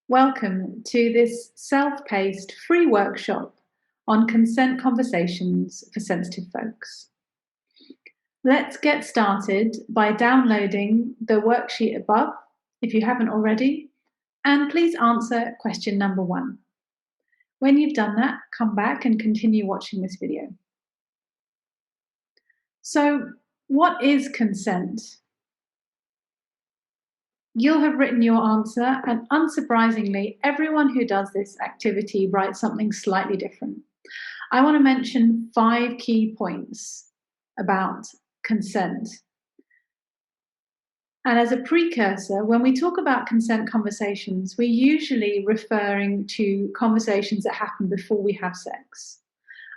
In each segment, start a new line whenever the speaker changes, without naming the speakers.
Welcome to this self-paced free workshop on consent conversations for sensitive folks. Let's get started by downloading the worksheet above if you haven't already, and please answer question number 1. When you've done that, come back and continue watching this video. So, what is consent? You'll have written your answer, and unsurprisingly, everyone who does this activity writes something slightly different. I want to mention 5 key points about consent. And as a precursor, when we talk about consent conversations, we're usually referring to conversations that happen before we have sex.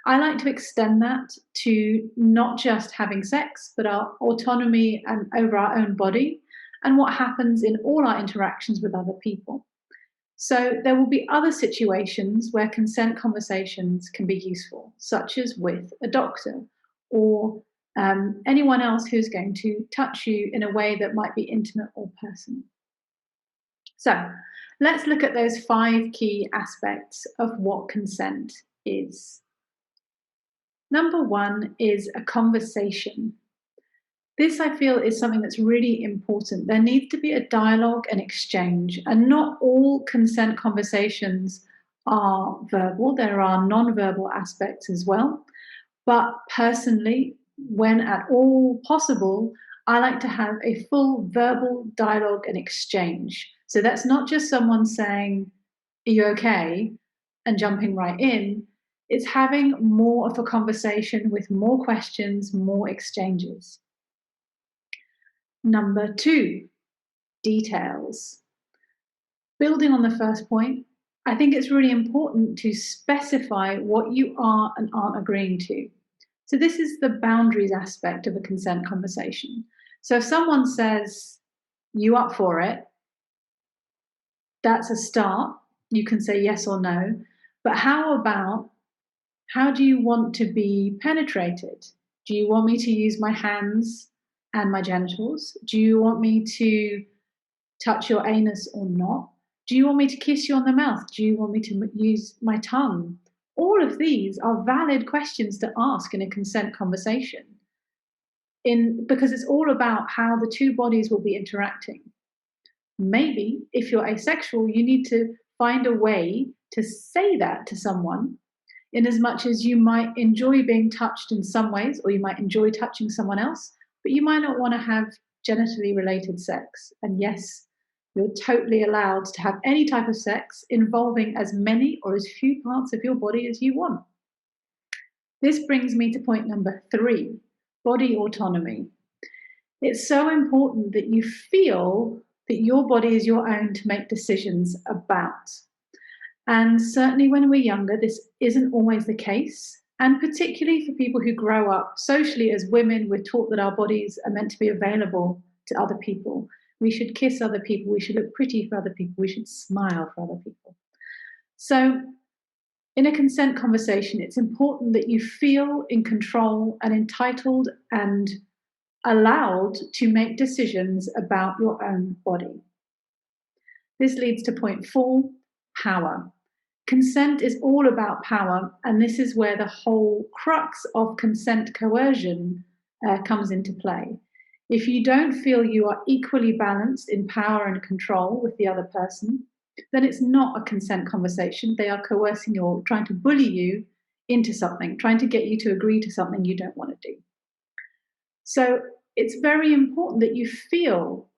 I like to extend that to not just having sex, but our autonomy and over our own body, and what happens in all our interactions with other people. So there will be other situations where consent conversations can be useful, such as with a doctor or anyone else who's going to touch you in a way that might be intimate or personal. So let's look at those 5 key aspects of what consent is. Number 1 is a conversation. This, I feel, is something that's really important. There needs to be a dialogue and exchange, and not all consent conversations are verbal. There are non-verbal aspects as well. But personally, when at all possible, I like to have a full verbal dialogue and exchange. So that's not just someone saying, "Are you okay?" and jumping right in. It's having more of a conversation with more questions, more exchanges. Number 2, details. Building on the first point, I think it's really important to specify what you are and aren't agreeing to. So this is the boundaries aspect of a consent conversation. So if someone says, "You up for it?" that's a start. You can say yes or no. But how do you want to be penetrated? Do you want me to use my hands and my genitals? Do you want me to touch your anus or not? Do you want me to kiss you on the mouth? Do you want me to use my tongue? All of these are valid questions to ask in a consent conversation, because it's all about how the two bodies will be interacting. Maybe if you're asexual, you need to find a way to say that to someone, in as much as you might enjoy being touched in some ways, or you might enjoy touching someone else, but you might not want to have genitally related sex. And yes, you're totally allowed to have any type of sex involving as many or as few parts of your body as you want. This brings me to point number 3, body autonomy. It's so important that you feel that your body is your own to make decisions about. And certainly when we're younger, this isn't always the case. And particularly for people who grow up socially as women, we're taught that our bodies are meant to be available to other people. We should kiss other people. We should look pretty for other people. We should smile for other people. So in a consent conversation, it's important that you feel in control and entitled and allowed to make decisions about your own body. This leads to point 4, power. Consent is all about power, and this is where the whole crux of consent coercion comes into play. If you don't feel you are equally balanced in power and control with the other person, then it's not a consent conversation. They are coercing you or trying to bully you into something, trying to get you to agree to something you don't want to do. So it's very important that you feel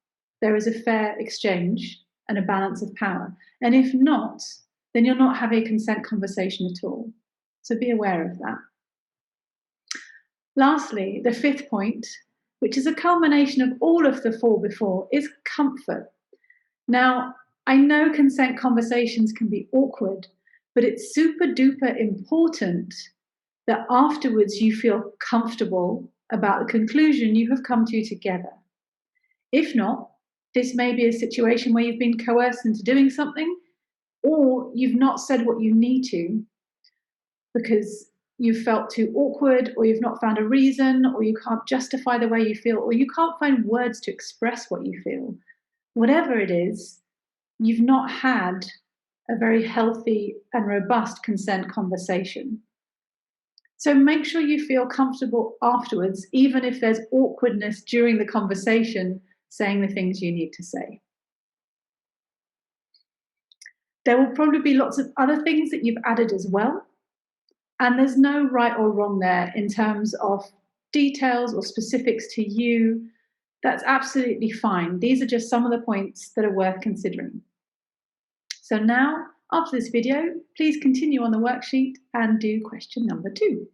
there is a fair exchange and a balance of power. And if not, then you're not having a consent conversation at all. So be aware of that. Lastly, the 5th point, which is a culmination of all of the 4 before, is comfort. Now, I know consent conversations can be awkward, but it's super duper important that afterwards you feel comfortable about the conclusion you have come to together. If not, this may be a situation where you've been coerced into doing something, or you've not said what you need to because you felt too awkward, or you've not found a reason, or you can't justify the way you feel, or you can't find words to express what you feel. Whatever it is, you've not had a very healthy and robust consent conversation. So make sure you feel comfortable afterwards, even if there's awkwardness during the conversation, saying the things you need to say. There will probably be lots of other things that you've added as well. And there's no right or wrong there in terms of details or specifics to you. That's absolutely fine. These are just some of the points that are worth considering. So now, after this video, please continue on the worksheet and do question number 2.